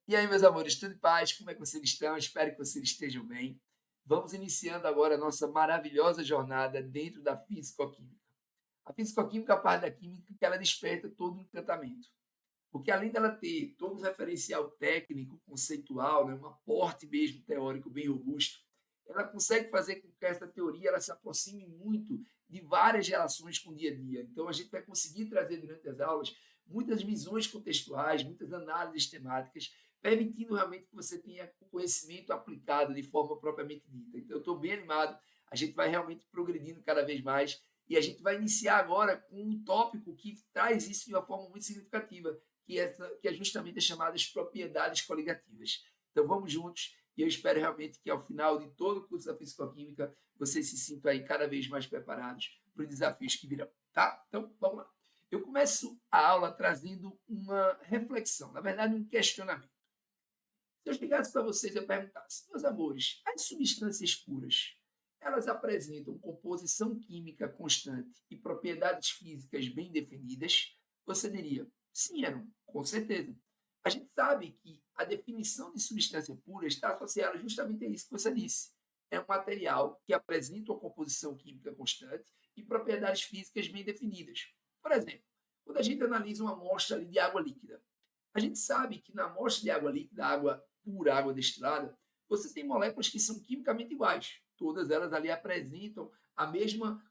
E aí, meus amores, tudo em paz? Como é que vocês estão? Espero que vocês estejam bem. Vamos iniciando agora a nossa maravilhosa jornada dentro da fisicoquímica. A fisicoquímica é a parte da química que ela desperta todo o encantamento. Porque além dela ter todo o referencial técnico, conceitual, né, um aporte mesmo teórico bem robusto, ela consegue fazer com que essa teoria ela se aproxime muito de várias relações com o dia a dia. Então, a gente vai conseguir trazer durante as aulas muitas visões contextuais, muitas análises temáticas, permitindo realmente que você tenha o conhecimento aplicado de forma propriamente dita. Então, eu estou bem animado, a gente vai realmente progredindo cada vez mais e a gente vai iniciar agora com um tópico que traz isso de uma forma muito significativa, que é justamente as chamadas propriedades coligativas. Então, vamos juntos e eu espero realmente que ao final de todo o curso da Fisicoquímica vocês se sintam aí cada vez mais preparados para os desafios que virão, tá? Então, vamos lá. Eu começo a aula trazendo uma reflexão, na verdade, um questionamento. Se eu chegasse para vocês e eu perguntasse, meus amores, as substâncias puras, elas apresentam composição química constante e propriedades físicas bem definidas? Você diria, sim, Aaron, com certeza. A gente sabe que a definição de substância pura está associada justamente a isso que você disse. É um material que apresenta uma composição química constante e propriedades físicas bem definidas. Por exemplo, quando a gente analisa uma amostra de água líquida, a gente sabe que na amostra de água líquida, água pura, água destilada, você tem moléculas que são quimicamente iguais. Todas elas ali apresentam a mesma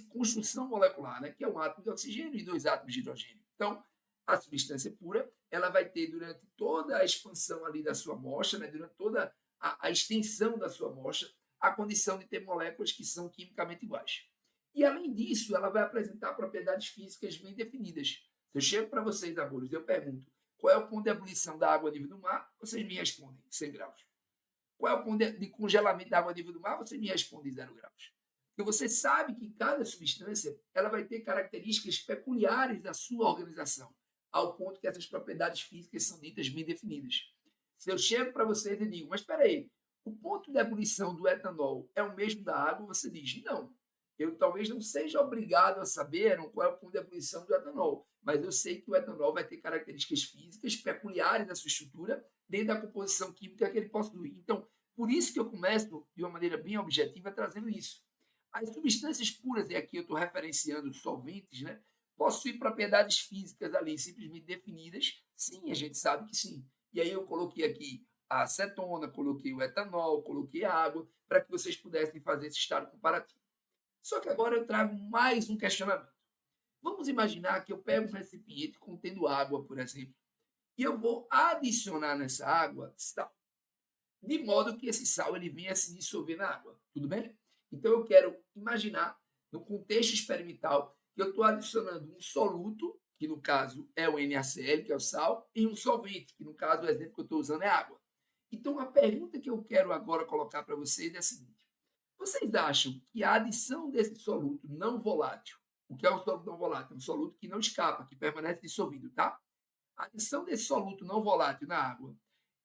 construção molecular, né? Que é um átomo de oxigênio e dois átomos de hidrogênio. Então, a substância pura, ela vai ter durante toda a expansão ali da sua amostra, né? Durante toda a extensão da sua amostra, a condição de ter moléculas que são quimicamente iguais. E, além disso, ela vai apresentar propriedades físicas bem definidas. Se eu chego para vocês, amores, eu pergunto, qual é o ponto de ebulição da água a nível do mar? Vocês me respondem 100 graus. Qual é o ponto de congelamento da água a nível do mar? Vocês me respondem 0 graus. Porque você sabe que cada substância ela vai ter características peculiares da sua organização, ao ponto que essas propriedades físicas são ditas bem definidas. Se eu chego para vocês e digo, mas espera aí, o ponto de ebulição do etanol é o mesmo da água? Você diz, não. Eu talvez não seja obrigado a saber qual é o ponto de ebulição do etanol, mas eu sei que o etanol vai ter características físicas peculiares da sua estrutura dentro da composição química que ele possui. Então, por isso que eu começo de uma maneira bem objetiva trazendo isso. As substâncias puras, e aqui eu estou referenciando os solventes, né, possuem propriedades físicas ali simplesmente definidas? Sim, a gente sabe que sim. E aí eu coloquei aqui a acetona, coloquei o etanol, coloquei a água, para que vocês pudessem fazer esse estado comparativo. Só que agora eu trago mais um questionamento. Vamos imaginar que eu pego um recipiente contendo água, por exemplo, e eu vou adicionar nessa água sal, de modo que esse sal ele venha se dissolver na água, tudo bem? Então eu quero imaginar, no contexto experimental, que eu estou adicionando um soluto, que no caso é o NaCl, que é o sal, e um solvente, que no caso o exemplo que eu estou usando é água. Então a pergunta que eu quero agora colocar para vocês é a seguinte: vocês acham que a adição desse soluto não volátil, o que é um soluto não volátil? Um soluto que não escapa, que permanece dissolvido, tá? A adição desse soluto não volátil na água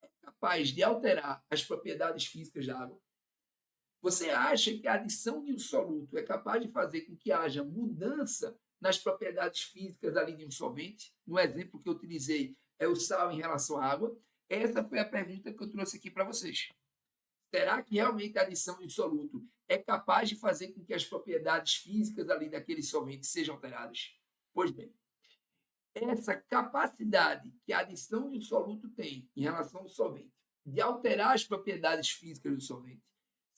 é capaz de alterar as propriedades físicas da água? Você acha que a adição de um soluto é capaz de fazer com que haja mudança nas propriedades físicas ali de um solvente? No exemplo que eu utilizei é o sal em relação à água. Essa foi a pergunta que eu trouxe aqui para vocês. Será que realmente a adição de soluto é capaz de fazer com que as propriedades físicas ali daquele solvente sejam alteradas? Pois bem, essa capacidade que a adição de um soluto tem em relação ao solvente de alterar as propriedades físicas do solvente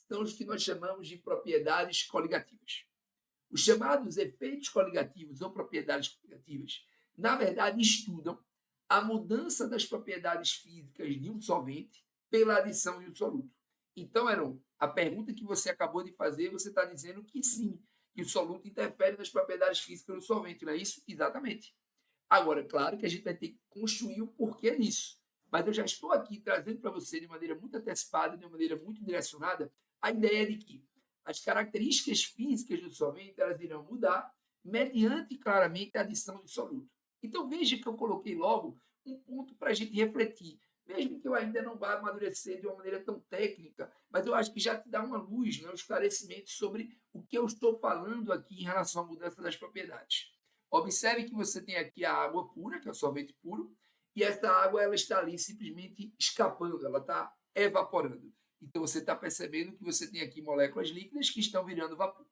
são os que nós chamamos de propriedades coligativas. Os chamados efeitos coligativos ou propriedades coligativas, na verdade, estudam a mudança das propriedades físicas de um solvente pela adição de um soluto. Então, Heron, a pergunta que você acabou de fazer, você está dizendo que sim, que o soluto interfere nas propriedades físicas do solvente, não é isso? Exatamente. Agora, claro que a gente vai ter que construir o porquê disso. Mas eu já estou aqui trazendo para você de maneira muito antecipada, de uma maneira muito direcionada, a ideia de que as características físicas do solvente elas irão mudar mediante claramente a adição de soluto. Então veja que eu coloquei logo um ponto para a gente refletir, mesmo que eu ainda não vá amadurecer de uma maneira tão técnica, mas eu acho que já te dá uma luz, né, um esclarecimento sobre o que eu estou falando aqui em relação à mudança das propriedades. Observe que você tem aqui a água pura, que é o solvente puro, e essa água ela está ali simplesmente escapando, ela está evaporando. Então você está percebendo que você tem aqui moléculas líquidas que estão virando vapor.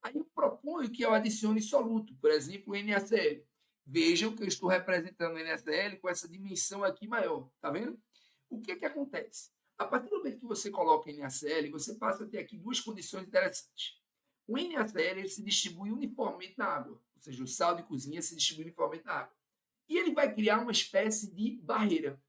Aí eu proponho que eu adicione soluto, por exemplo, o NaCl. Vejam que eu estou representando o NaCl com essa dimensão aqui maior, tá vendo? O que acontece? A partir do momento que você coloca NaCl, você passa a ter aqui duas condições interessantes. O NaCl ele se distribui uniformemente na água, ou seja, o sal de cozinha se distribui uniformemente na água. E ele vai criar uma espécie de barreira,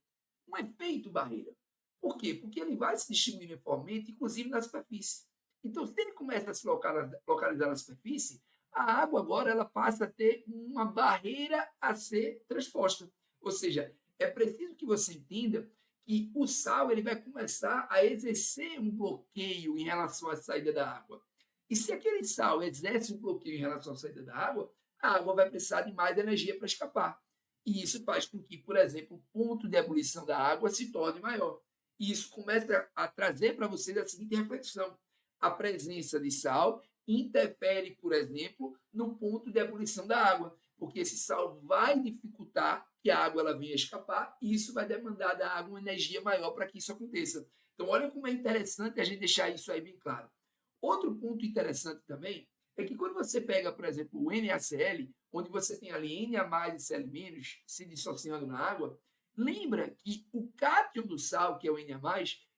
um efeito barreira. Por quê? Porque ele vai se distribuir uniformemente, inclusive na superfície. Então, se ele começa a se localizar na superfície, a água agora ela passa a ter uma barreira a ser transposta. Ou seja, é preciso que você entenda que o sal ele vai começar a exercer um bloqueio em relação à saída da água. E se aquele sal exerce um bloqueio em relação à saída da água, a água vai precisar de mais energia para escapar. E isso faz com que, por exemplo, o ponto de ebulição da água se torne maior. E isso começa a trazer para você a seguinte reflexão: a presença de sal interfere, por exemplo, no ponto de ebulição da água, porque esse sal vai dificultar que a água ela venha escapar e isso vai demandar da água uma energia maior para que isso aconteça. Então, olha como é interessante a gente deixar isso aí bem claro. Outro ponto interessante também é que quando você pega, por exemplo, o NaCl, onde você tem ali Na e Cl- se dissociando na água, lembra que o cátion do sal, que é o Na+,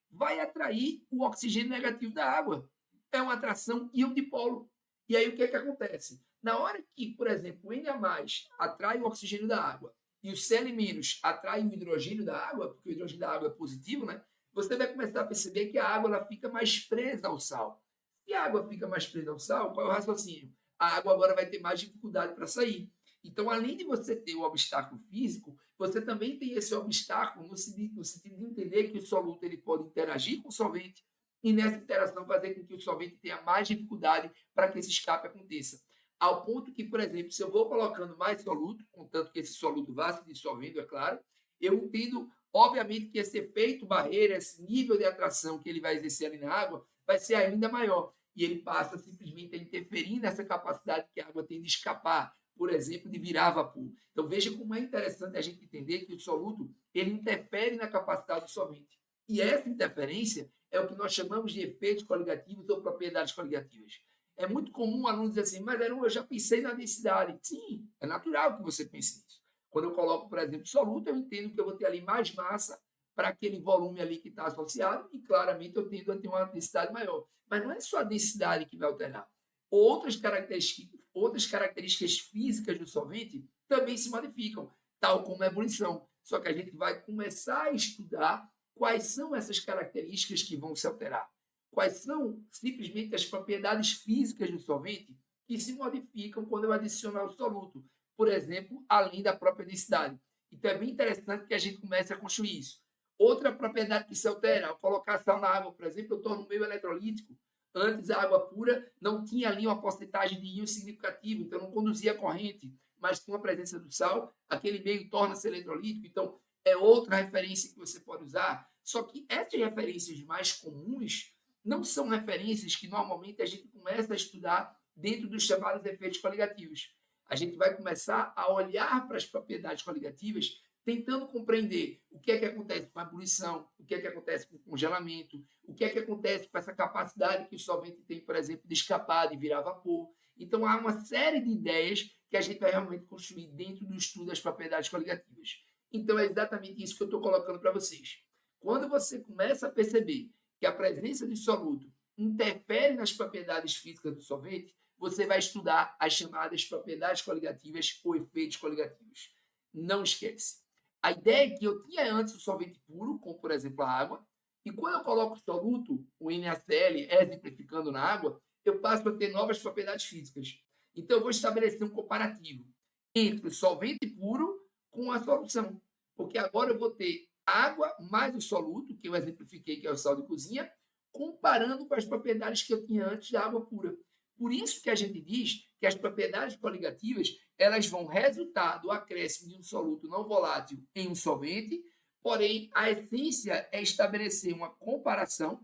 vai atrair o oxigênio negativo da água. É uma atração íon-dipolo. E aí o que acontece? Na hora que, por exemplo, o Na+ atrai o oxigênio da água e o Cl- atrai o hidrogênio da água, porque o hidrogênio da água é positivo, né? Você vai começar a perceber que a água ela fica mais presa ao sal. Se a água fica mais presa ao sal, qual é o raciocínio? A água agora vai ter mais dificuldade para sair. Então, além de você ter o obstáculo físico, você também tem esse obstáculo no sentido de entender que o soluto ele pode interagir com o solvente e nessa interação fazer com que o solvente tenha mais dificuldade para que esse escape aconteça. Ao ponto que, por exemplo, se eu vou colocando mais soluto, contanto que esse soluto vá se dissolvendo, é claro, eu entendo, obviamente, que esse efeito barreira, esse nível de atração que ele vai exercer ali na água, vai ser ainda maior. E ele passa simplesmente a interferir nessa capacidade que a água tem de escapar, por exemplo, de virar vapor. Então, veja como é interessante a gente entender que o soluto ele interfere na capacidade do solvente. E essa interferência é o que nós chamamos de efeitos coligativos ou propriedades coligativas. É muito comum o aluno dizer assim, mas eu já pensei na densidade. Sim, é natural que você pense nisso. Quando eu coloco, por exemplo, soluto, eu entendo que eu vou ter ali mais massa para aquele volume ali que está associado e claramente eu tendo a ter uma densidade maior. Mas não é só a densidade que vai alterar. Outras características físicas do solvente também se modificam, tal como a ebulição. Só que a gente vai começar a estudar quais são essas características que vão se alterar. Quais são simplesmente as propriedades físicas do solvente que se modificam quando eu adicionar o soluto. Por exemplo, além da própria densidade. Então é bem interessante que a gente comece a construir isso. Outra propriedade que se altera, ao colocar sal na água, por exemplo, eu torno o meio eletrolítico. Antes, a água pura não tinha ali uma porcentagem de íon significativo, então não conduzia corrente. Mas com a presença do sal, aquele meio torna-se eletrolítico. Então, é outra referência que você pode usar. Só que essas referências mais comuns não são referências que normalmente a gente começa a estudar dentro dos chamados efeitos coligativos. A gente vai começar a olhar para as propriedades coligativas tentando compreender o que acontece com a ebulição, o que acontece com o congelamento, o que acontece com essa capacidade que o solvente tem, por exemplo, de escapar, de virar vapor. Então, há uma série de ideias que a gente vai realmente construir dentro do estudo das propriedades coligativas. Então, é exatamente isso que eu estou colocando para vocês. Quando você começa a perceber que a presença de soluto interfere nas propriedades físicas do solvente, você vai estudar as chamadas propriedades coligativas ou efeitos coligativos. Não esquece. A ideia é que eu tinha antes o solvente puro, como por exemplo a água, e quando eu coloco o soluto, o NaCl, exemplificando na água, eu passo a ter novas propriedades físicas. Então eu vou estabelecer um comparativo entre o solvente puro com a solução. Porque agora eu vou ter água mais o soluto, que eu exemplifiquei, que é o sal de cozinha, comparando com as propriedades que eu tinha antes da água pura. Por isso que a gente diz que as propriedades coligativas elas vão resultar do acréscimo de um soluto não volátil em um solvente, porém a essência é estabelecer uma comparação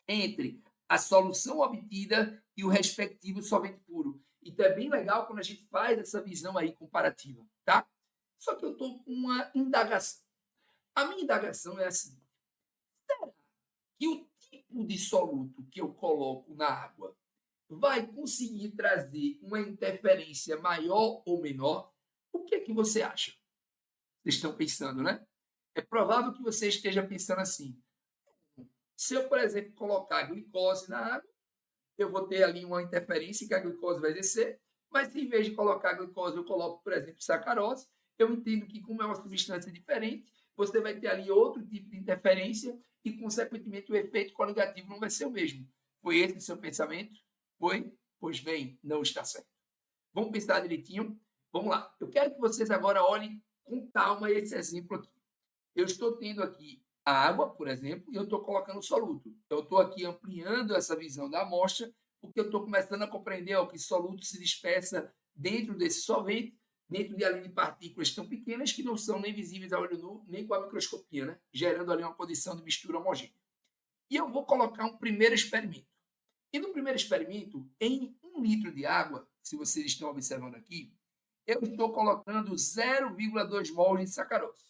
entre a solução obtida e o respectivo solvente puro. Então é bem legal quando a gente faz essa visão aí comparativa, tá? Só que eu estou com uma indagação. A minha indagação é assim: será que o tipo de soluto que eu coloco na água vai conseguir trazer uma interferência maior ou menor? O que é que você acha? Vocês estão pensando, né? É provável que você esteja pensando assim: se eu, por exemplo, colocar glicose na água, eu vou ter ali uma interferência que a glicose vai descer, mas se em vez de colocar glicose eu coloco, por exemplo, sacarose, eu entendo que, como é uma substância diferente, você vai ter ali outro tipo de interferência e, consequentemente, o efeito coligativo não vai ser o mesmo. Foi esse o seu pensamento? Foi? Pois bem, não está certo. Vamos pensar direitinho? Vamos lá. Eu quero que vocês agora olhem com calma esse exemplo aqui. Eu estou tendo aqui a água, por exemplo, e eu estou colocando soluto. Então, eu estou aqui ampliando essa visão da amostra, porque eu estou começando a compreender que soluto se dispersa dentro desse solvente, dentro de ali de partículas tão pequenas que não são nem visíveis a olho nu, nem com a microscopia, né? Gerando ali uma condição de mistura homogênea. E eu vou colocar um primeiro experimento. E no primeiro experimento, em 1 litro de água, se vocês estão observando aqui, eu estou colocando 0,2 mols de sacarose.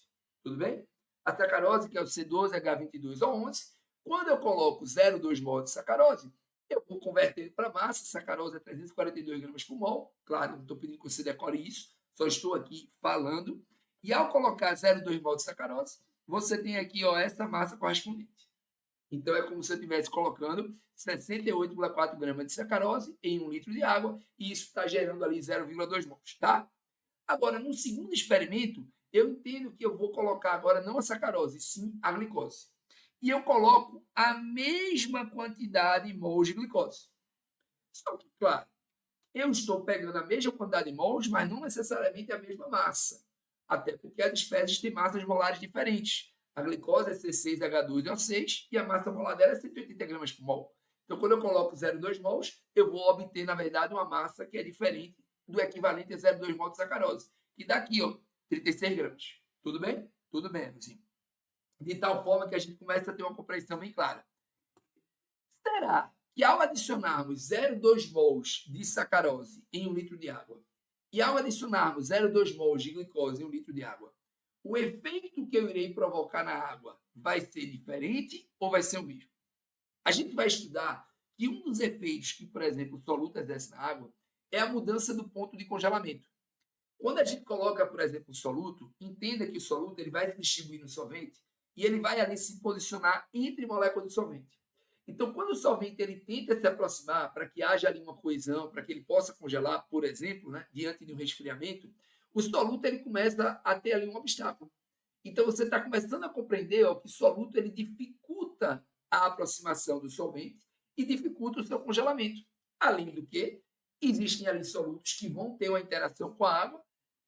Tudo bem? A sacarose, que é o C12H22O11, quando eu coloco 0,2 mol de sacarose, eu vou converter para massa. Sacarose é 342 gramas por mol. Claro, não estou pedindo que você decore isso, só estou aqui falando. E ao colocar 0,2 mol de sacarose, você tem aqui essa massa correspondente. Então, é como se eu estivesse colocando 68,4 gramas de sacarose em 1 litro de água, e isso está gerando ali 0,2 mols, tá? Agora, no segundo experimento, eu entendo que eu vou colocar agora não a sacarose, sim a glicose. E eu coloco a mesma quantidade de mols de glicose. Só que, claro, eu estou pegando a mesma quantidade de mols, mas não necessariamente a mesma massa. Até porque as espécies têm massas molares diferentes. A glicose é C6H12O6 e a massa molar dela é 180 gramas por mol. Então, quando eu coloco 0,2 mols, eu vou obter, na verdade, uma massa que é diferente do equivalente a 0,2 mol de sacarose, que dá aqui, 36 gramas. Tudo bem? Tudo bem, Luzinho. De tal forma que a gente começa a ter uma compreensão bem clara. Será que ao adicionarmos 0,2 mols de sacarose em 1 litro de água e ao adicionarmos 0,2 mols de glicose em 1 litro de água, o efeito que eu irei provocar na água vai ser diferente ou vai ser o mesmo? A gente vai estudar que um dos efeitos que, por exemplo, o soluto exerce na água é a mudança do ponto de congelamento. Quando a gente coloca, por exemplo, o soluto, entenda que o soluto ele vai se distribuir no solvente e ele vai ali se posicionar entre moléculas do solvente. Então, quando o solvente ele tenta se aproximar para que haja ali uma coesão, para que ele possa congelar, por exemplo, né, diante de um resfriamento, o soluto ele começa a ter ali um obstáculo. Então, você está começando a compreender que o soluto ele dificulta a aproximação do solvente e dificulta o seu congelamento. Além do que, existem ali solutos que vão ter uma interação com a água,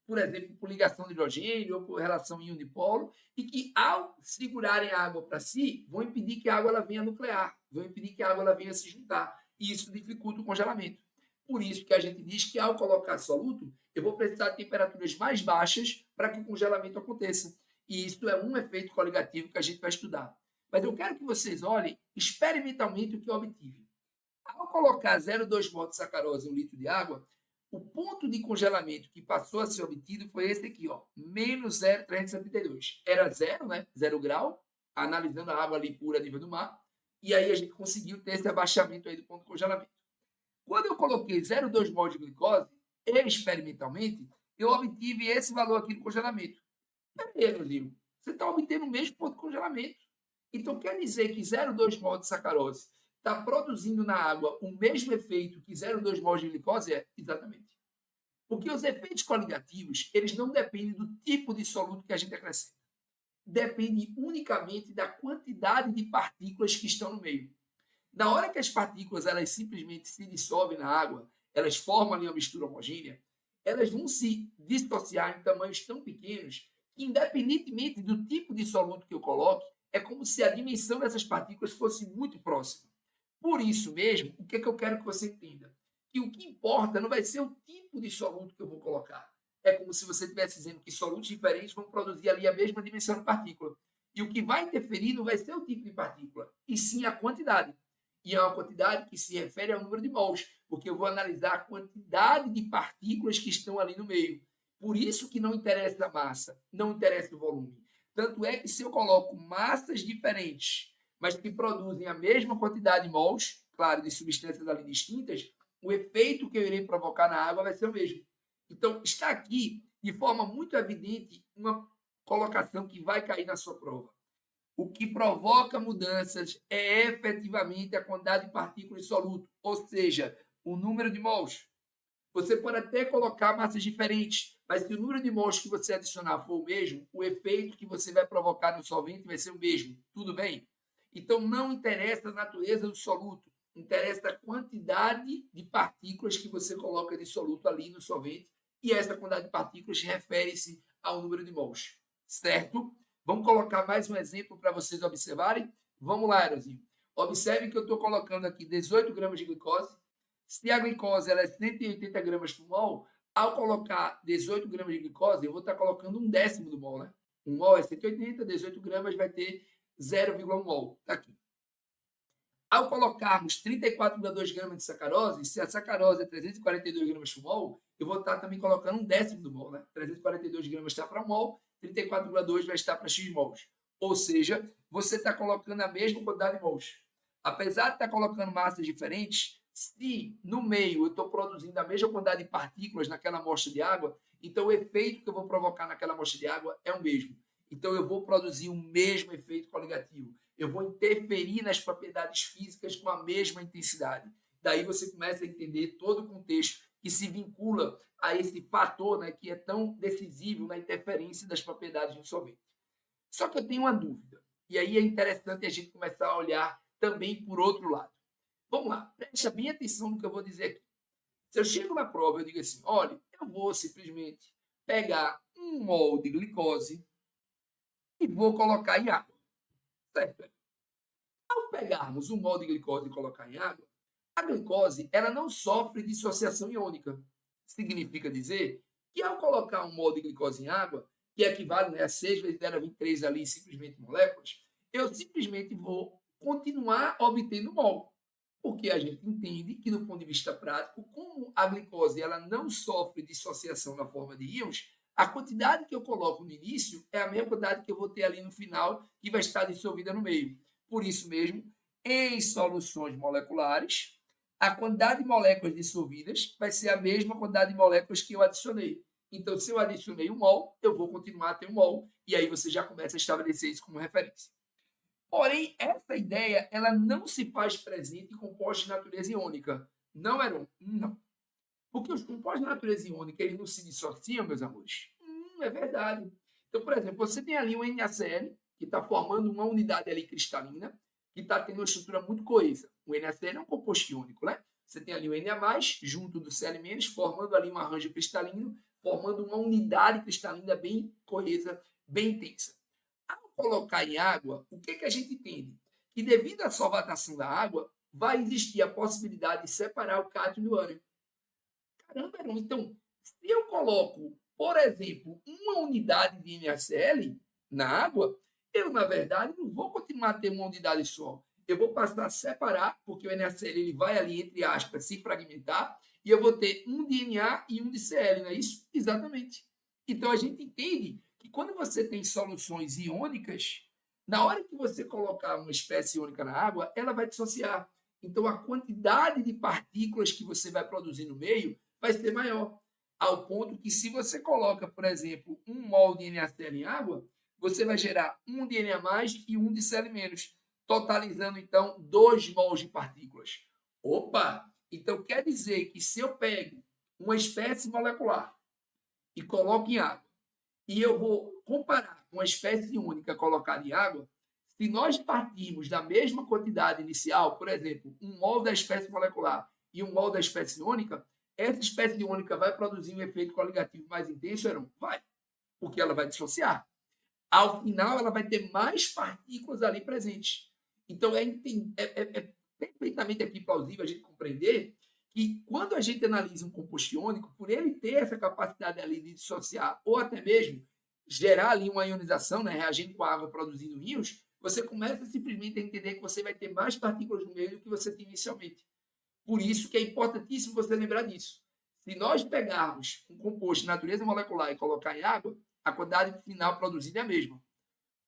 por exemplo, por ligação de hidrogênio ou por relação íon-dipolo, e que, ao segurarem a água para si, vão impedir que a água ela venha nuclear, vão impedir que a água ela venha se juntar. E isso dificulta o congelamento. Por isso que a gente diz que, ao colocar soluto, eu vou precisar de temperaturas mais baixas para que o congelamento aconteça. E isso é um efeito coligativo que a gente vai estudar. Mas eu quero que vocês olhem experimentalmente o que eu obtive. Ao colocar 0,2 mol de sacarose em 1 litro de água, o ponto de congelamento que passou a ser obtido foi esse aqui, menos 0,372. Era zero, né? 0 grau, analisando a água ali pura a nível do mar, e aí a gente conseguiu ter esse abaixamento aí do ponto de congelamento. Quando eu coloquei 0,2 mol de glicose, experimentalmente, eu obtive esse valor aqui no congelamento. Peraí, Rodrigo, você está obtendo o mesmo ponto de congelamento. Então, quer dizer que 0,2 mol de sacarose está produzindo na água o mesmo efeito que 0,2 mol de glicose? É, exatamente. Porque os efeitos coligativos, eles não dependem do tipo de soluto que a gente acrescenta. Depende unicamente da quantidade de partículas que estão no meio. Na hora que as partículas elas simplesmente se dissolvem na água, elas formam ali uma mistura homogênea, elas vão se dissociar em tamanhos tão pequenos que, independentemente do tipo de soluto que eu coloque, é como se a dimensão dessas partículas fosse muito próxima. Por isso mesmo, o que eu quero que você entenda? Que o que importa não vai ser o tipo de soluto que eu vou colocar. É como se você estivesse dizendo que solutos diferentes vão produzir ali a mesma dimensão de partícula. E o que vai interferir não vai ser o tipo de partícula, e sim a quantidade. E é uma quantidade que se refere ao número de mols, porque eu vou analisar a quantidade de partículas que estão ali no meio. Por isso que não interessa a massa, não interessa o volume. Tanto é que se eu coloco massas diferentes, mas que produzem a mesma quantidade de mols, claro, de substâncias ali distintas, o efeito que eu irei provocar na água vai ser o mesmo. Então, está aqui, de forma muito evidente, uma colocação que vai cair na sua prova. O que provoca mudanças é efetivamente a quantidade de partículas de soluto, ou seja, o número de mols. Você pode até colocar massas diferentes, mas se o número de mols que você adicionar for o mesmo, o efeito que você vai provocar no solvente vai ser o mesmo. Tudo bem? Então, não interessa a natureza do soluto, interessa a quantidade de partículas que você coloca de soluto ali no solvente, e essa quantidade de partículas refere-se ao número de mols. Certo? Vamos colocar mais um exemplo para vocês observarem? Vamos lá, Erozinho. Observe que eu estou colocando aqui 18 gramas de glicose. Se a glicose ela é 180 gramas por mol, ao colocar 18 gramas de glicose, eu vou estar colocando um décimo do mol, né? Um mol é 180, 18 gramas vai ter 0,1 mol. Está aqui. Ao colocarmos 34,2 gramas de sacarose, se a sacarose é 342 gramas por mol, eu vou estar também colocando um décimo do mol, né? 342 gramas está para mol, 34,2 vai estar para x mols. Ou seja, você está colocando a mesma quantidade de mols. Apesar de estar colocando massas diferentes, se no meio eu estou produzindo a mesma quantidade de partículas naquela amostra de água, então o efeito que eu vou provocar naquela amostra de água é o mesmo. Então eu vou produzir o mesmo efeito coligativo. Eu vou interferir nas propriedades físicas com a mesma intensidade. Daí você começa a entender todo o contexto que se vincula a esse fator, né, que é tão decisivo na interferência das propriedades do solvente. Só que eu tenho uma dúvida, e aí é interessante a gente começar a olhar também por outro lado. Vamos lá, preste bem atenção no que eu vou dizer aqui. Se eu chego na prova e digo assim, olha, eu vou simplesmente pegar 1 mol de glicose e vou colocar em água. Certo? Ao pegarmos 1 mol de glicose e colocar em água, a glicose ela não sofre dissociação iônica. Significa dizer que ao colocar 1 mol de glicose em água, que equivale, né, a 6 vezes 10^23 ali, simplesmente moléculas, eu simplesmente vou continuar obtendo mol. Porque a gente entende que, do ponto de vista prático, como a glicose ela não sofre dissociação na forma de íons, a quantidade que eu coloco no início é a mesma quantidade que eu vou ter ali no final, que vai estar dissolvida no meio. Por isso mesmo, em soluções moleculares, a quantidade de moléculas dissolvidas vai ser a mesma quantidade de moléculas que eu adicionei. Então, se eu adicionei 1 mol, eu vou continuar a ter 1 mol, e aí você já começa a estabelecer isso como referência. Porém, essa ideia ela não se faz presente em compostos de natureza iônica. Não, Heron? Não. Porque os compostos de natureza iônica eles não se dissociam, meus amores? É verdade. Então, por exemplo, você tem ali um NaCl, que está formando uma unidade ali cristalina, que está tendo uma estrutura muito coesa. O NaCl é um composto iônico, né? Você tem ali o Na+, junto do Cl-, formando ali um arranjo cristalino, formando uma unidade cristalina bem coesa, bem intensa. Ao colocar em água, o que a gente entende? Que devido à solvatação da água, vai existir a possibilidade de separar o cátion do ânion. Caramba, então, se eu coloco, por exemplo, uma unidade de NaCl na água, eu, na verdade, não vou continuar a ter uma unidade só. Eu vou passar a separar, porque o NaCl ele vai ali, entre aspas, se fragmentar, e eu vou ter um de Na e um de Cl, não é isso? Exatamente. Então, a gente entende que quando você tem soluções iônicas, na hora que você colocar uma espécie iônica na água, ela vai dissociar. Então, a quantidade de partículas que você vai produzir no meio vai ser maior. Ao ponto que, se você coloca, por exemplo, 1 mol de NaCl em água, você vai gerar um de Na+, e um de Cl-, totalizando, então, 2 mols de partículas. Opa! Então, quer dizer que se eu pego uma espécie molecular e coloco em água, e eu vou comparar com uma espécie única colocada em água, se nós partirmos da mesma quantidade inicial, por exemplo, 1 mol da espécie molecular e 1 mol da espécie única, essa espécie única vai produzir um efeito coligativo mais intenso, ou não? Vai, porque ela vai dissociar. Ao final, ela vai ter mais partículas ali presentes. Então, é perfeitamente aqui plausível a gente compreender que, quando a gente analisa um composto iônico, por ele ter essa capacidade ali de dissociar, ou até mesmo gerar ali uma ionização, né, reagindo com a água, produzindo íons, você começa simplesmente a entender que você vai ter mais partículas no meio do que você tinha inicialmente. Por isso que é importantíssimo você lembrar disso. Se nós pegarmos um composto de natureza molecular e colocar em água, a quantidade final produzida é a mesma.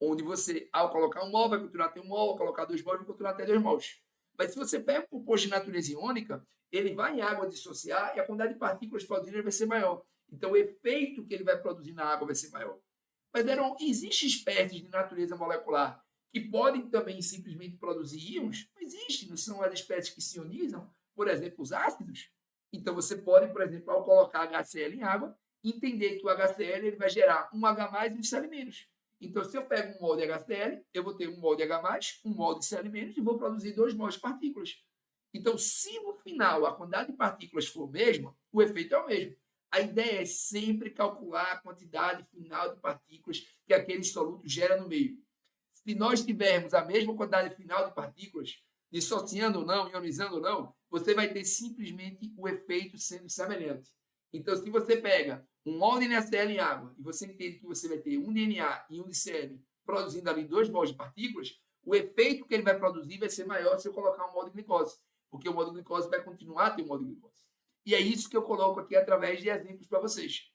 Onde você, ao colocar um mol, vai continuar a ter um mol, ao colocar 2 mols, vai continuar a ter 2 mols. Mas se você pega um composto de natureza iônica, ele vai em água dissociar e a quantidade de partículas produzidas vai ser maior. Então, o efeito que ele vai produzir na água vai ser maior. Mas existem espécies de natureza molecular que podem também simplesmente produzir íons? Não existe, não são as espécies que se ionizam, por exemplo, os ácidos. Então, você pode, por exemplo, ao colocar HCl em água, entender que o HCl ele vai gerar um H+, e um Cl-. Então, se eu pego um mol de HCl, eu vou ter um mol de H+, um mol de Cl- e vou produzir 2 mols de partículas. Então, se no final a quantidade de partículas for a mesma, o efeito é o mesmo. A ideia é sempre calcular a quantidade final de partículas que aquele soluto gera no meio. Se nós tivermos a mesma quantidade final de partículas, dissociando ou não, ionizando ou não, você vai ter simplesmente o efeito sendo semelhante. Então, se você pega um mol de NaCl em água e você entende que você vai ter um DNA e um de Cl produzindo ali 2 mols de partículas, o efeito que ele vai produzir vai ser maior se eu colocar um mol de glicose, porque o mol de glicose vai continuar a ter um mol de glicose. E é isso que eu coloco aqui através de exemplos para vocês.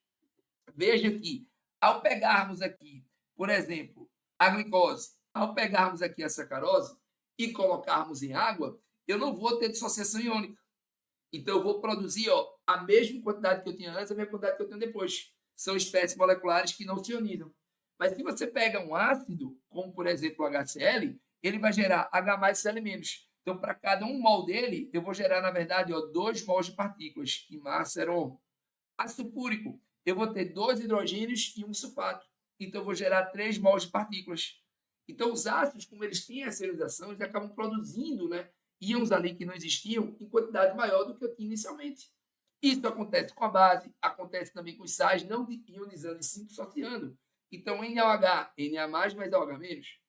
Veja que, ao pegarmos aqui, por exemplo, a glicose, ao pegarmos aqui a sacarose e colocarmos em água, eu não vou ter dissociação iônica. Então, eu vou produzir a mesma quantidade que eu tinha antes, a mesma quantidade que eu tenho depois. São espécies moleculares que não se ionizam. Mas se você pega um ácido, como por exemplo o HCl, ele vai gerar H+, Cl-. Então, para cada um mol dele, eu vou gerar, na verdade, 2 mols de partículas, que massa era 1. Ácido púrico, eu vou ter 2 hidrogênios e um sulfato. Então, eu vou gerar 3 mols de partículas. Então, os ácidos, como eles têm essa ionização, eles acabam produzindo, né, íons ali que não existiam em quantidade maior do que eu tinha inicialmente. Isso acontece com a base, acontece também com os sais, não ionizando e sim dissociando. Então, NaOH, Na+, mais OH-,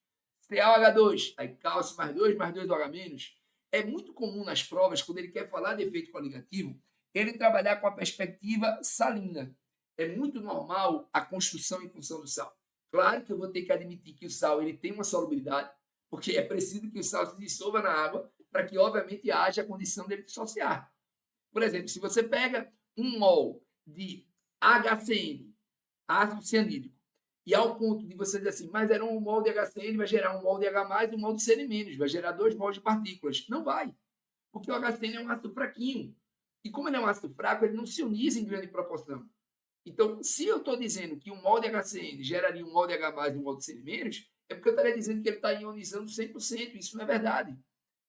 CaOH2, aí cálcio mais 2 OH-. É muito comum nas provas, quando ele quer falar de efeito coligativo, ele trabalhar com a perspectiva salina. É muito normal a construção em função do sal. Claro que eu vou ter que admitir que o sal ele tem uma solubilidade, porque é preciso que o sal se dissolva na água para que, obviamente, haja a condição dele dissociar. Por exemplo, se você pega um mol de HCN, ácido cianídrico, e ao ponto de você dizer assim, mas era um mol de HCN, vai gerar um mol de H+, e um mol de Cl-, vai gerar 2 mols de partículas. Não vai, porque o HCN é um ácido fraquinho. E como ele é um ácido fraco, ele não se ioniza em grande proporção. Então, se eu estou dizendo que um mol de HCN geraria um mol de H+, e um mol de Cl-, é porque eu estaria dizendo que ele está ionizando 100%. Isso não é verdade.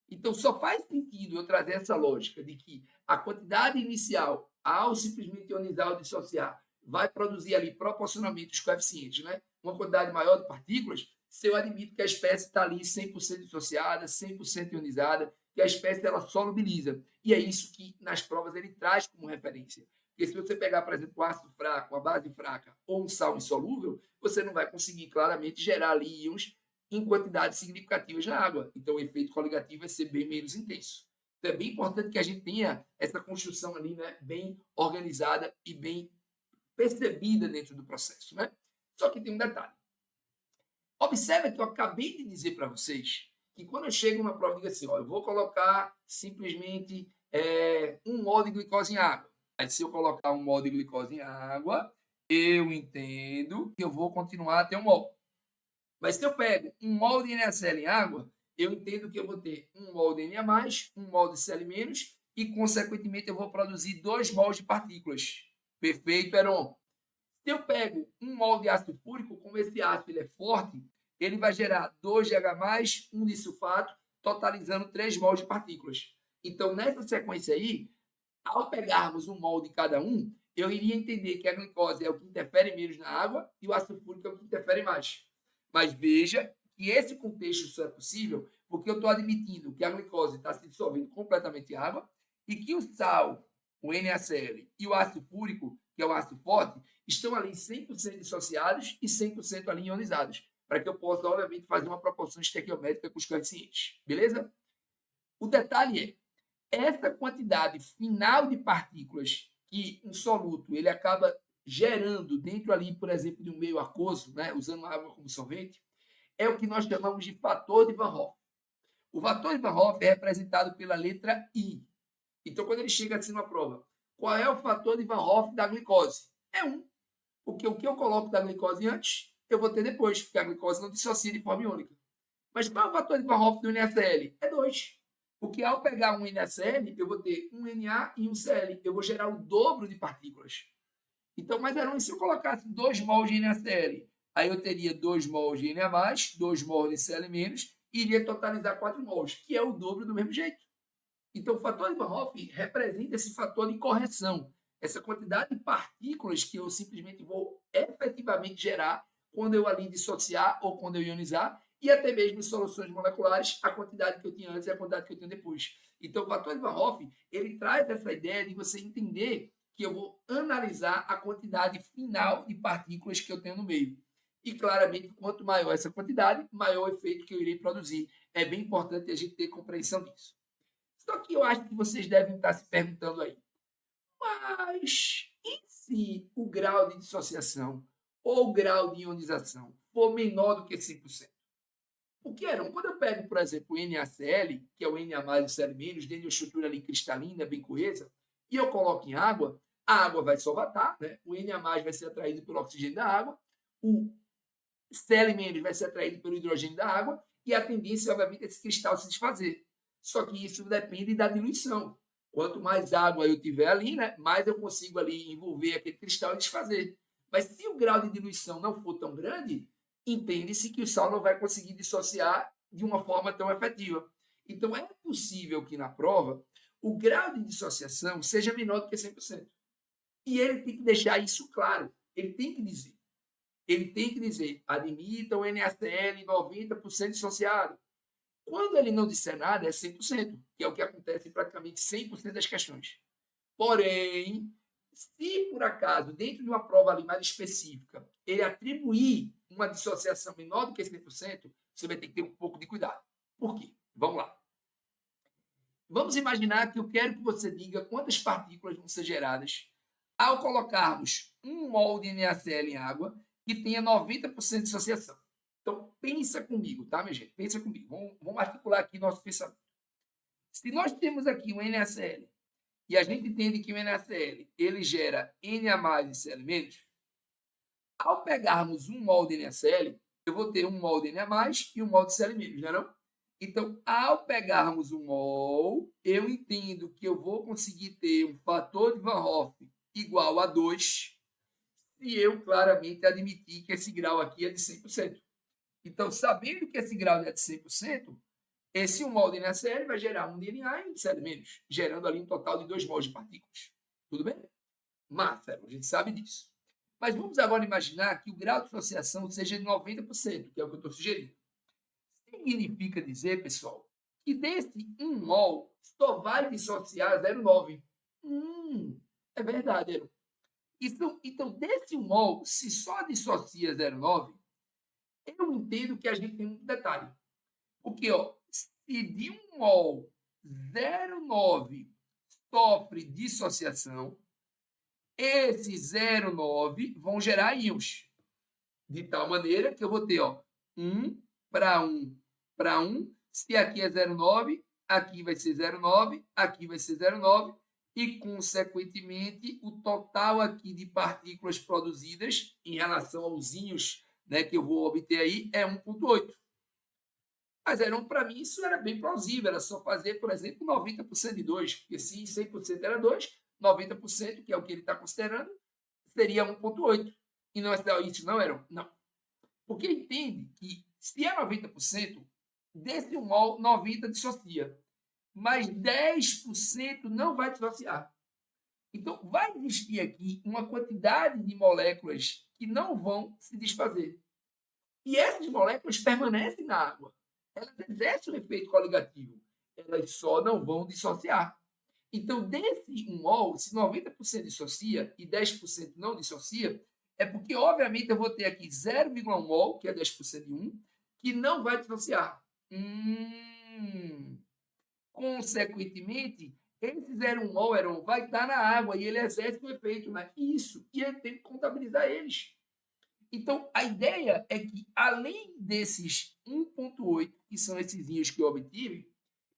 Então, só faz sentido eu trazer essa lógica de que a quantidade inicial, ao simplesmente ionizar ou dissociar, vai produzir ali proporcionalmente os coeficientes, né? Uma quantidade maior de partículas, se eu admito que a espécie está ali 100% dissociada, 100% ionizada, que a espécie ela solubiliza. E é isso que nas provas ele traz como referência. Porque se você pegar, por exemplo, um ácido fraco, uma base fraca ou um sal insolúvel, você não vai conseguir claramente gerar ali íons em quantidades significativas na água. Então, o efeito coligativo vai ser bem menos intenso. Então, é bem importante que a gente tenha essa construção ali, né, bem organizada e bem percebida dentro do processo, né? Só que tem um detalhe. Observe que eu acabei de dizer para vocês que quando eu chego numa prova, eu digo assim, ó, eu vou colocar simplesmente 1 mol de glicose em água. Aí, se eu colocar 1 mol de glicose em água, eu entendo que eu vou continuar a ter 1 mol. Mas se eu pego 1 mol de NaCl em água, eu entendo que eu vou ter 1 mol de Na+, 1 mol de Cl- e, consequentemente, eu vou produzir 2 mols de partículas. Perfeito, Heron? Se eu pego 1 mol de ácido púrico, como esse ácido ele é forte, ele vai gerar 2 de H+, 1 de sulfato, totalizando 3 mols de partículas. Então, nessa sequência aí, ao pegarmos 1 mol de cada um, eu iria entender que a glicose é o que interfere menos na água e o ácido púrico é o que interfere mais. Mas veja que esse contexto só é possível porque eu estou admitindo que a glicose está se dissolvendo completamente em água e que o sal, o NaCl e o ácido púrico, que é o ácido forte, estão ali 100% dissociados e 100% ali ionizados, para que eu possa, obviamente, fazer uma proporção estequiométrica com os coeficientes. Beleza? O detalhe é, essa quantidade final de partículas que um soluto ele acaba gerando dentro ali, por exemplo, de um meio aquoso, né, usando água como solvente, é o que nós chamamos de fator de Van Hoff. O fator de Van Hoff é representado pela letra I. Então, quando ele chega assim numa prova, Qual é o fator de Van Hoff da glicose? É 1. Porque o que eu coloco da glicose antes, eu vou ter depois, porque a glicose não dissocia de forma iônica. Mas qual é o fator de Van Hoff do NaCl? É 2. Porque ao pegar um NaCl, eu vou ter um Na e um Cl. Eu vou gerar o dobro de partículas. Então, mas era se eu colocasse 2 mols de NaCl, aí eu teria 2 mols de Na+, 2 mols de Cl-, e iria totalizar 4 mols, que é o dobro do mesmo jeito. Então, o fator de Van Hoff representa esse fator de correção, essa quantidade de partículas que eu simplesmente vou efetivamente gerar quando eu ali dissociar ou quando eu ionizar, e até mesmo em soluções moleculares, a quantidade que eu tinha antes e a quantidade que eu tenho depois. Então, o fator de Van Hoff, ele traz essa ideia de você entender que eu vou analisar a quantidade final de partículas que eu tenho no meio. E, claramente, quanto maior essa quantidade, maior o efeito que eu irei produzir. É bem importante a gente ter compreensão disso. Só que eu acho que vocês devem estar se perguntando aí, mas e se o grau de dissociação ou o grau de ionização for menor do que 5%? O que era? Quando eu pego, por exemplo, o NaCl, que é o Na mais e o Cl-, dentro de uma estrutura ali cristalina, bem coesa, e eu coloco em água, a água vai solvatar, né? O Na vai ser atraído pelo oxigênio da água, o Cl- vai ser atraído pelo hidrogênio da água, e a tendência, obviamente, é esse cristal se desfazer. Só que isso depende da diluição. Quanto mais água eu tiver ali, né, mais eu consigo ali envolver aquele cristal e desfazer. Mas se o grau de diluição não for tão grande, entende-se que o sal não vai conseguir dissociar de uma forma tão efetiva. Então, é possível que na prova o grau de dissociação seja menor do que 100%. E ele tem que deixar isso claro. Ele tem que dizer. Ele tem que dizer, admita o NaCl 90% dissociado. Quando ele não disser nada, é 100%, que é o que acontece em praticamente 100% das questões. Porém, se por acaso, dentro de uma prova ali mais específica, ele atribuir uma dissociação menor do que 100%, você vai ter que ter um pouco de cuidado. Por quê? Vamos lá. Vamos imaginar que eu quero que você diga quantas partículas vão ser geradas ao colocarmos 1 mol de NaCl em água que tenha 90% de dissociação. Então, pensa comigo, tá, minha gente? Pensa comigo. Vamos articular aqui nosso pensamento. Se nós temos aqui um NaCl e a gente entende que o NaCl ele gera Na e Cl-, ao pegarmos 1 mol de NaCl, eu vou ter 1 mol de Na e 1 mol de Cl-, não é não? Então, ao pegarmos 1 mol, eu entendo que eu vou conseguir ter um fator de Van Hoff igual a 2, e eu claramente admitir que esse grau aqui é de 100%. Então, sabendo que esse grau é de 100%, esse 1 mol de NaCl vai gerar um de Na e um de Cl-, gerando ali um total de 2 mols de partículas. Tudo bem? Massa, a gente sabe disso. Mas vamos agora imaginar que o grau de dissociação seja de 90%, que é o que eu estou sugerindo. Significa dizer, pessoal, que desse 1 mol só vai dissociar 0,9. É verdade, Aaron. Então, desse 1 mol, se só dissocia 0,9, eu entendo que a gente tem um detalhe. Porque, ó, se de 1 mol 0,9 sofre dissociação, esses 0,9 vão gerar íons. De tal maneira que eu vou ter, ó, 1 para 1 para 1. Se aqui é 0,9, aqui vai ser 0,9, aqui vai ser 0,9. E, consequentemente, o total aqui de partículas produzidas em relação aos íons, né, que eu vou obter aí é 1,8. Mas para mim isso era bem plausível, era só fazer, por exemplo, 90% de 2, porque se 100% era 2, 90%, que é o que ele está considerando, seria 1,8. E não é isso, não era? Não. Porque entende que se é 90%, desse 1 mol, 90% dissocia. Mas 10% não vai dissociar. Então, vai existir aqui uma quantidade de moléculas que não vão se desfazer. E essas moléculas permanecem na água. Elas exercem um efeito coligativo. Elas só não vão dissociar. Então, desse 1 mol, se 90% dissocia e 10% não dissocia, é porque, obviamente, eu vou ter aqui 0,1 mol, que é 10% de 1, que não vai dissociar. Consequentemente, esse 0,1 mol, Heron, vai estar na água e ele exerce um efeito, né? Isso. E ele tem que contabilizar eles. Então, a ideia é que, além desses 1,8, que são esses íons que eu obtive,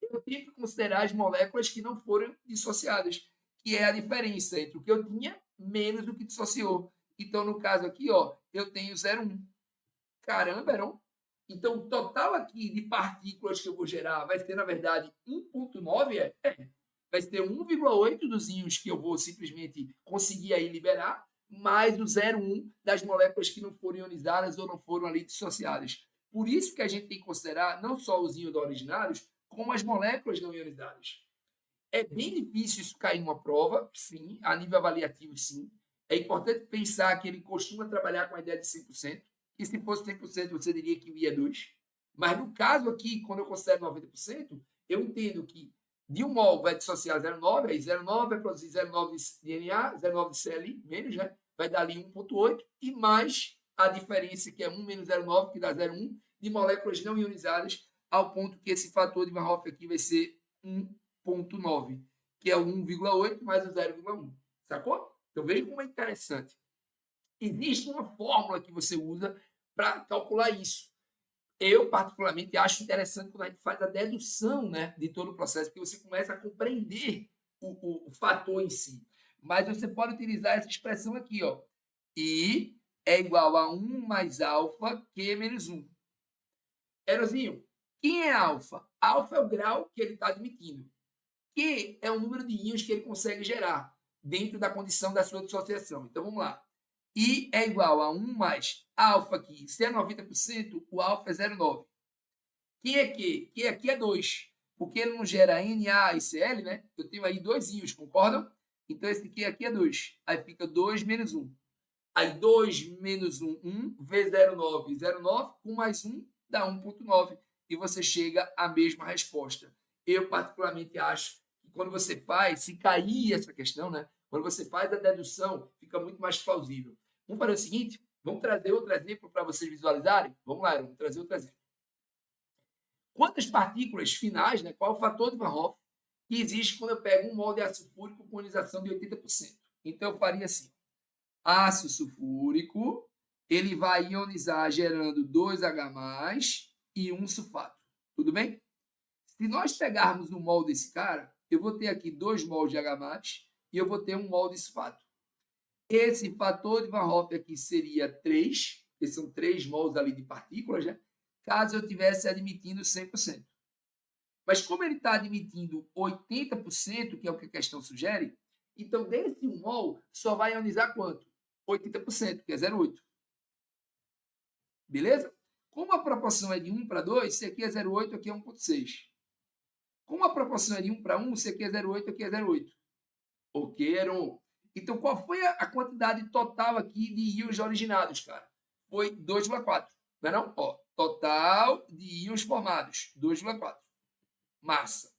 eu tenho que considerar as moléculas que não foram dissociadas, que é a diferença entre o que eu tinha menos o que dissociou. Então, no caso aqui, ó, eu tenho 0,1. Caramba, não? Então, o total aqui de partículas que eu vou gerar vai ser, na verdade, 1,9, vai ser 1,8 dos íons que eu vou simplesmente conseguir aí liberar, mais o 0,1 das moléculas que não foram ionizadas ou não foram ali dissociadas. Por isso que a gente tem que considerar não só os íons originários, como as moléculas não ionizadas. É bem difícil isso cair numa prova, sim, a nível avaliativo, sim. É importante pensar que ele costuma trabalhar com a ideia de 100%, e se fosse 100%, você diria que o I é 2. Mas no caso aqui, quando eu considero 90%, eu entendo que de um mol vai dissociar 0,9, aí 0,9 vai produzir 0,9 de Na, 0,9 de Cl, menos, né? Vai dar ali 1,8, e mais a diferença, que é 1 menos 0,9, que dá 0,1, de moléculas não ionizadas, ao ponto que esse fator de Van Hoff aqui vai ser 1,9, que é o 1,8 mais o 0,1. Sacou? Então veja como é interessante. Existe uma fórmula que você usa para calcular isso. Eu, particularmente, acho interessante quando a gente faz a dedução, né, de todo o processo, porque você começa a compreender o fator em si. Mas você pode utilizar essa expressão aqui, ó. I é igual a 1 mais alfa Q menos 1. Erozinho, quem é alfa? Alfa é o grau que ele está admitindo. Q é o número de íons que ele consegue gerar dentro da condição da sua dissociação. Então, vamos lá. I é igual a 1 mais alfa aqui. Se é 90%, o alfa é 0,9. Quem é Q? Q aqui é 2. Porque ele não gera Na e Cl, né? Eu tenho aí dois íons, concordam? Então, esse Q aqui é 2. Aí fica 2 menos 1. Aí 2 menos 1, 1. Vezes 0,9, 0,9. 1 mais 1 dá 1,9. E você chega à mesma resposta. Eu, particularmente, acho que quando você faz, se cair essa questão, né? Quando você faz a dedução, fica muito mais plausível. Vamos fazer o seguinte? Vamos trazer outro exemplo para vocês visualizarem? Vamos lá, vamos trazer outro exemplo. Quantas partículas finais, né? Qual é o fator de Van Hoff que existe quando eu pego um mol de ácido sulfúrico com ionização de 80%? Então, eu faria assim. Ácido sulfúrico, ele vai ionizar gerando 2H+, e 1 sulfato. Tudo bem? Se nós pegarmos um mol desse cara, eu vou ter aqui 2 mols de H+, e eu vou ter 1 mol de sulfato. Esse fator de Van Hoff aqui seria 3, que são 3 mols ali de partículas, né? Caso eu estivesse admitindo 100%. Mas como ele está admitindo 80%, que é o que a questão sugere, então desse 1 mol só vai ionizar quanto? 80%, que é 0,8. Beleza? Como a proporção é de 1 para 2, se aqui é 0,8, aqui é 1,6. Como a proporção é de 1 para 1, se aqui é 0,8, aqui é 0,8. Ok, Heron? Então, qual foi a quantidade total aqui de íons originados, cara? Foi 2,4. Não é não? Ó, total de íons formados, 2,4. Massa.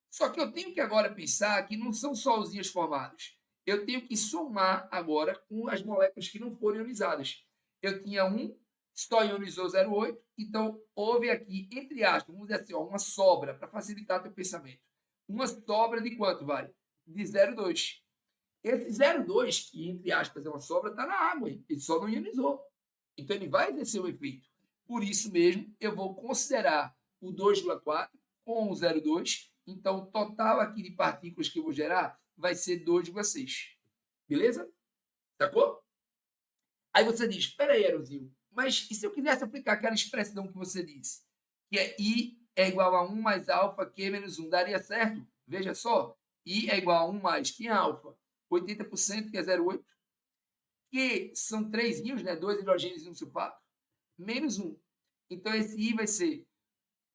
Só que eu tenho que agora pensar que não são só os íons formados. Eu tenho que somar agora com as moléculas que não foram ionizadas. Eu tinha um, só ionizou 0,8, então houve aqui, entre aspas, vamos dizer assim, ó, uma sobra, para facilitar teu pensamento. Uma sobra de quanto, vai? De 0,2. Esse 0,2, que entre aspas é uma sobra, está na água, ele só não ionizou. Então ele vai exercer o efeito. Por isso mesmo, eu vou considerar o 2,4 com o 0,2. Então, o total aqui de partículas que eu vou gerar vai ser 2,6. Beleza? Sacou? Aí você diz, espera aí, Erozinho, mas e se eu quisesse aplicar aquela expressão que você disse? Que é I é igual a 1 mais alfa Q menos 1. Daria certo? Veja só. I é igual a 1 mais que é alfa? 80%, que é 0,8. Que são 3 íons, né? 2 hidrogênios e 1 sulfato. Menos 1. Então, esse I vai ser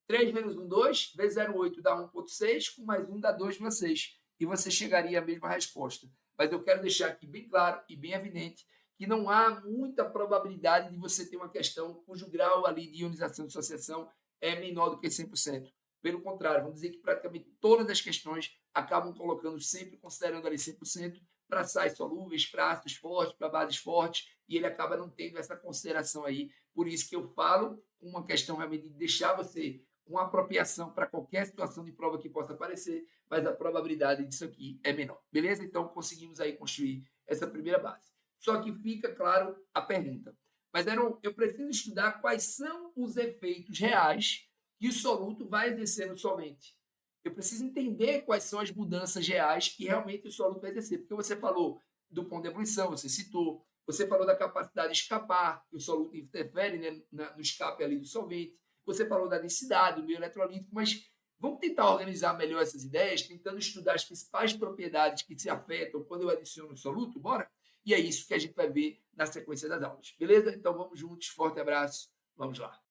3 menos 1, 2, vezes 0,8 dá 1,6, com mais 1 dá 2,6. E você chegaria à mesma resposta. Mas eu quero deixar aqui bem claro e bem evidente que não há muita probabilidade de você ter uma questão cujo grau ali de ionização de dissociação é menor do que 100%. Pelo contrário, vamos dizer que praticamente todas as questões acabam colocando sempre, considerando ali 100%, para sais solúveis, para ácidos fortes, para bases fortes, e ele acaba não tendo essa consideração aí. Por isso que eu falo uma questão realmente de deixar você com apropriação para qualquer situação de prova que possa aparecer, mas a probabilidade disso aqui é menor. Beleza? Então, conseguimos aí construir essa primeira base. Só que fica claro a pergunta. Mas eu preciso estudar quais são os efeitos reais que o soluto vai exercer no solvente. Eu preciso entender quais são as mudanças reais que realmente o soluto vai exercer. Porque você falou do ponto de ebulição, você citou, você falou da capacidade de escapar, que o soluto interfere, né, no escape ali do solvente, você falou da densidade, do meio eletrolítico, mas vamos tentar organizar melhor essas ideias, tentando estudar as principais propriedades que se afetam quando eu adiciono o soluto, bora? E é isso que a gente vai ver na sequência das aulas, beleza? Então vamos juntos, forte abraço, vamos lá.